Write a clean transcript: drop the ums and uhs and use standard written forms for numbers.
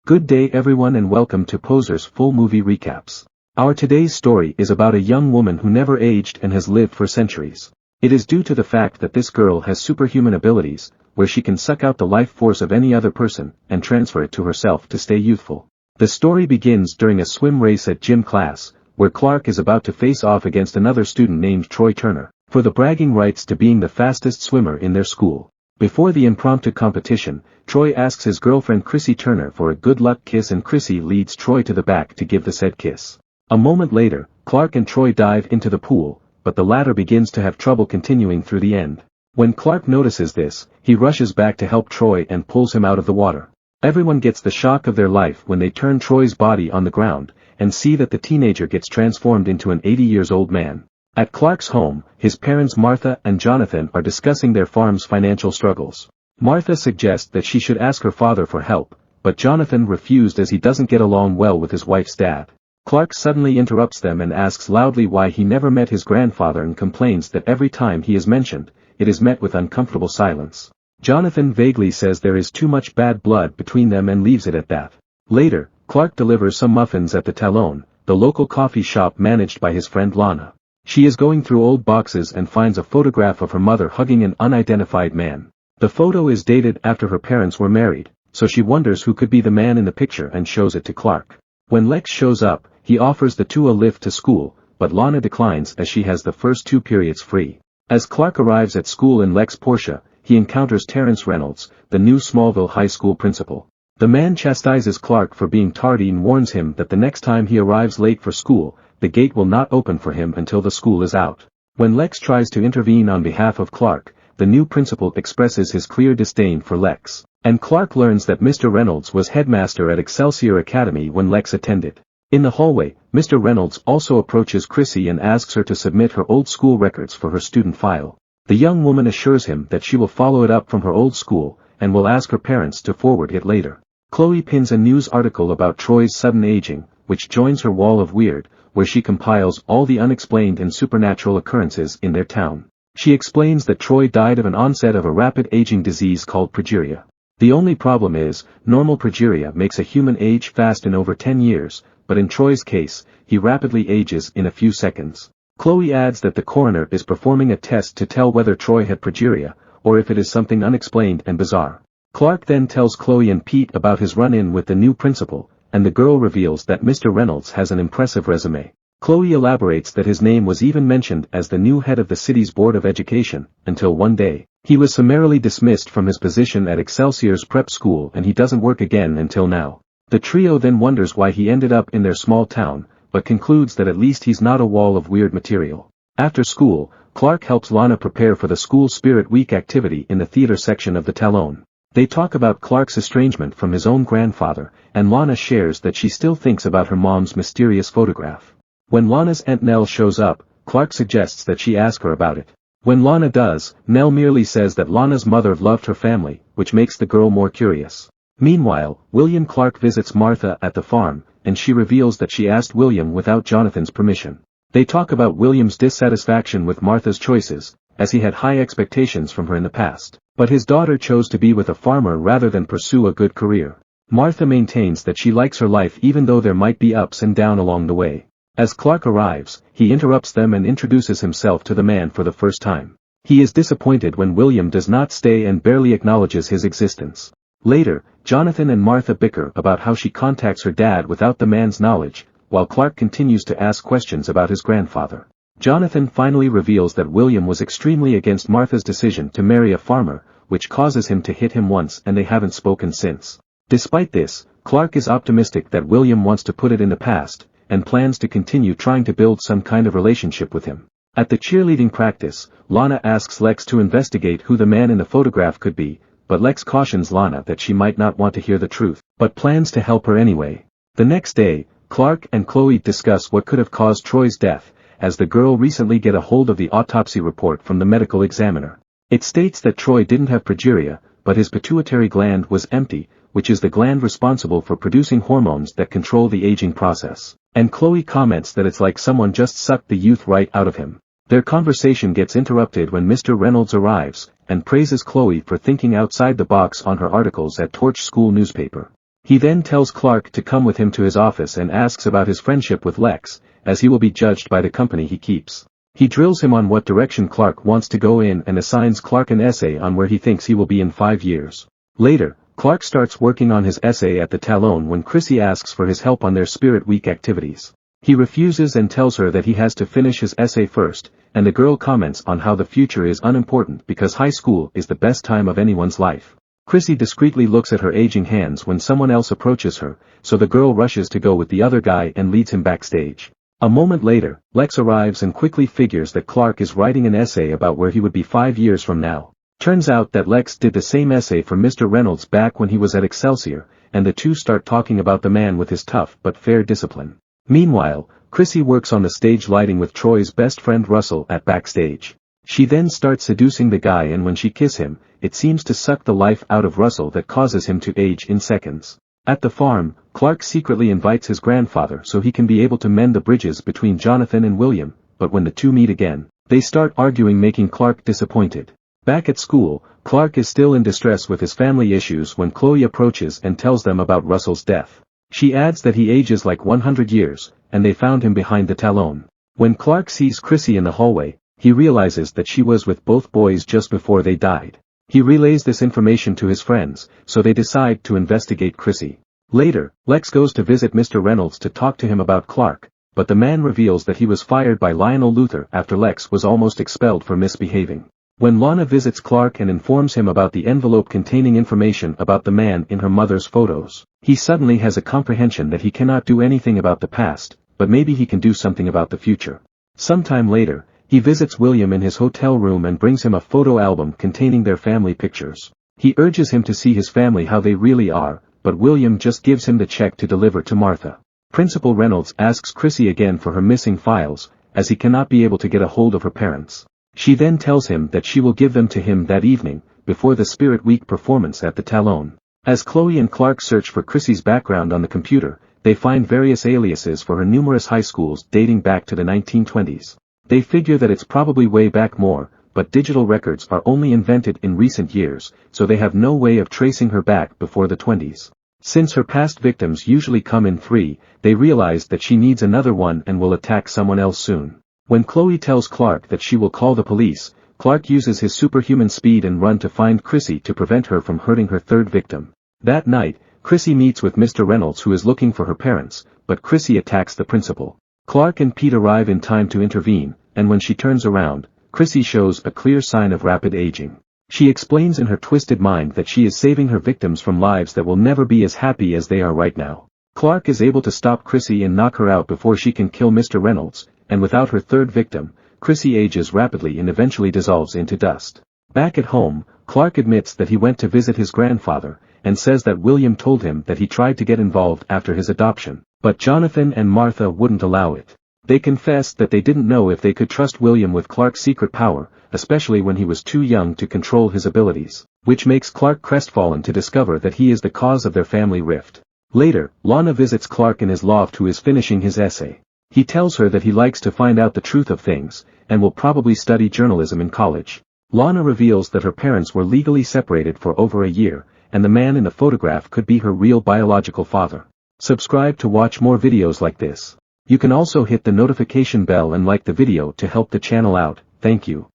Good day everyone and welcome to Poser's Full Movie Recaps. Our today's story is about a young woman who never aged and has lived for centuries. It is due to the fact that this girl has superhuman abilities, where she can suck out the life force of any other person, and transfer it to herself to stay youthful. The story begins during a swim race at gym class, where Clark is about to face off against another student named Troy Turner, for the bragging rights to being the fastest swimmer in their school. Before the impromptu competition, Troy asks his girlfriend Chrissy Turner for a good luck kiss and Chrissy leads Troy to the back to give the said kiss. A moment later, Clark and Troy dive into the pool, but the latter begins to have trouble continuing through the end. When Clark notices this, he rushes back to help Troy and pulls him out of the water. Everyone gets the shock of their life when they turn Troy's body on the ground, and see that the teenager gets transformed into an 80-year-old man. At Clark's home, his parents Martha and Jonathan are discussing their farm's financial struggles. Martha suggests that she should ask her father for help, but Jonathan refused as he doesn't get along well with his wife's dad. Clark suddenly interrupts them and asks loudly why he never met his grandfather and complains that every time he is mentioned, it is met with uncomfortable silence. Jonathan vaguely says there is too much bad blood between them and leaves it at that. Later, Clark delivers some muffins at the Talon, the local coffee shop managed by his friend Lana. She is going through old boxes and finds a photograph of her mother hugging an unidentified man. The photo is dated after her parents were married, so she wonders who could be the man in the picture and shows it to Clark. When Lex shows up, he offers the two a lift to school, but Lana declines as she has the first 2 periods free. As Clark arrives at school in Lex Porsche, he encounters Terrence Reynolds, the new Smallville High School principal. The man chastises Clark for being tardy and warns him that the next time he arrives late for school, the gate will not open for him until the school is out. When Lex tries to intervene on behalf of Clark, the new principal expresses his clear disdain for Lex, and Clark learns that Mr. Reynolds was headmaster at Excelsior Academy when Lex attended. In the hallway, Mr. Reynolds also approaches Chrissy and asks her to submit her old school records for her student file. The young woman assures him that she will follow it up from her old school, and will ask her parents to forward it later. Chloe pins a news article about Troy's sudden aging, which joins her wall of weird, where she compiles all the unexplained and supernatural occurrences in their town. She explains that Troy died of an onset of a rapid aging disease called progeria. The only problem is, normal progeria makes a human age fast in over 10 years, but in Troy's case, he rapidly ages in a few seconds. Chloe adds that the coroner is performing a test to tell whether Troy had progeria, or if it is something unexplained and bizarre. Clark then tells Chloe and Pete about his run-in with the new principal, and the girl reveals that Mr. Reynolds has an impressive resume. Chloe elaborates that his name was even mentioned as the new head of the city's Board of Education, until one day, he was summarily dismissed from his position at Excelsior's prep school and he doesn't work again until now. The trio then wonders why he ended up in their small town, but concludes that at least he's not a wall of weird material. After school, Clark helps Lana prepare for the School Spirit Week activity in the theater section of the Talon. They talk about Clark's estrangement from his own grandfather, and Lana shares that she still thinks about her mom's mysterious photograph. When Lana's Aunt Nell shows up, Clark suggests that she ask her about it. When Lana does, Nell merely says that Lana's mother loved her family, which makes the girl more curious. Meanwhile, William Clark visits Martha at the farm, and she reveals that she asked William without Jonathan's permission. They talk about William's dissatisfaction with Martha's choices, as he had high expectations from her in the past. But his daughter chose to be with a farmer rather than pursue a good career. Martha maintains that she likes her life even though there might be ups and downs along the way. As Clark arrives, he interrupts them and introduces himself to the man for the first time. He is disappointed when William does not stay and barely acknowledges his existence. Later, Jonathan and Martha bicker about how she contacts her dad without the man's knowledge, while Clark continues to ask questions about his grandfather. Jonathan finally reveals that William was extremely against Martha's decision to marry a farmer, which causes him to hit him once and they haven't spoken since. Despite this, Clark is optimistic that William wants to put it in the past, and plans to continue trying to build some kind of relationship with him. At the cheerleading practice, Lana asks Lex to investigate who the man in the photograph could be, but Lex cautions Lana that she might not want to hear the truth, but plans to help her anyway. The next day, Clark and Chloe discuss what could have caused Troy's death, as the girl recently get a hold of the autopsy report from the medical examiner. It states that Troy didn't have progeria, but his pituitary gland was empty, which is the gland responsible for producing hormones that control the aging process. And Chloe comments that it's like someone just sucked the youth right out of him. Their conversation gets interrupted when Mr. Reynolds arrives, and praises Chloe for thinking outside the box on her articles at Torch School newspaper. He then tells Clark to come with him to his office and asks about his friendship with Lex, as he will be judged by the company he keeps. He drills him on what direction Clark wants to go in and assigns Clark an essay on where he thinks he will be in 5 years. Later, Clark starts working on his essay at the Talon when Chrissy asks for his help on their Spirit Week activities. He refuses and tells her that he has to finish his essay first, and the girl comments on how the future is unimportant because high school is the best time of anyone's life. Chrissy discreetly looks at her aging hands when someone else approaches her, so the girl rushes to go with the other guy and leads him backstage. A moment later, Lex arrives and quickly figures that Clark is writing an essay about where he would be 5 years from now. Turns out that Lex did the same essay for Mr. Reynolds back when he was at Excelsior, and the two start talking about the man with his tough but fair discipline. Meanwhile, Chrissy works on the stage lighting with Troy's best friend Russell at backstage. She then starts seducing the guy, and when she kisses him, it seems to suck the life out of Russell that causes him to age in seconds. At the farm, Clark secretly invites his grandfather so he can be able to mend the bridges between Jonathan and William, but when the two meet again, they start arguing, making Clark disappointed. Back at school, Clark is still in distress with his family issues when Chloe approaches and tells them about Russell's death. She adds that he ages like 100 years, and they found him behind the Talon. When Clark sees Chrissy in the hallway, he realizes that she was with both boys just before they died. He relays this information to his friends, so they decide to investigate Chrissy. Later, Lex goes to visit Mr. Reynolds to talk to him about Clark, but the man reveals that he was fired by Lionel Luther after Lex was almost expelled for misbehaving. When Lana visits Clark and informs him about the envelope containing information about the man in her mother's photos, he suddenly has a comprehension that he cannot do anything about the past, but maybe he can do something about the future. Sometime later, he visits William in his hotel room and brings him a photo album containing their family pictures. He urges him to see his family how they really are, but William just gives him the check to deliver to Martha. Principal Reynolds asks Chrissy again for her missing files, as he cannot be able to get a hold of her parents. She then tells him that she will give them to him that evening, before the Spirit Week performance at the Talon. As Chloe and Clark search for Chrissy's background on the computer, they find various aliases for her numerous high schools dating back to the 1920s. They figure that it's probably way back more, but digital records are only invented in recent years, so they have no way of tracing her back before the 20s. Since her past victims usually come in 3, they realize that she needs another one and will attack someone else soon. When Chloe tells Clark that she will call the police, Clark uses his superhuman speed and run to find Chrissy to prevent her from hurting her third victim. That night, Chrissy meets with Mr. Reynolds, who is looking for her parents, but Chrissy attacks the principal. Clark and Pete arrive in time to intervene, and when she turns around, Chrissy shows a clear sign of rapid aging. She explains in her twisted mind that she is saving her victims from lives that will never be as happy as they are right now. Clark is able to stop Chrissy and knock her out before she can kill Mr. Reynolds, and without her third victim, Chrissy ages rapidly and eventually dissolves into dust. Back at home, Clark admits that he went to visit his grandfather, and says that William told him that he tried to get involved after his adoption, but Jonathan and Martha wouldn't allow it. They confessed that they didn't know if they could trust William with Clark's secret power, especially when he was too young to control his abilities, which makes Clark crestfallen to discover that he is the cause of their family rift. Later, Lana visits Clark in his loft, who is finishing his essay. He tells her that he likes to find out the truth of things, and will probably study journalism in college. Lana reveals that her parents were legally separated for over a year, and the man in the photograph could be her real biological father. Subscribe to watch more videos like this. You can also hit the notification bell and like the video to help the channel out. Thank you.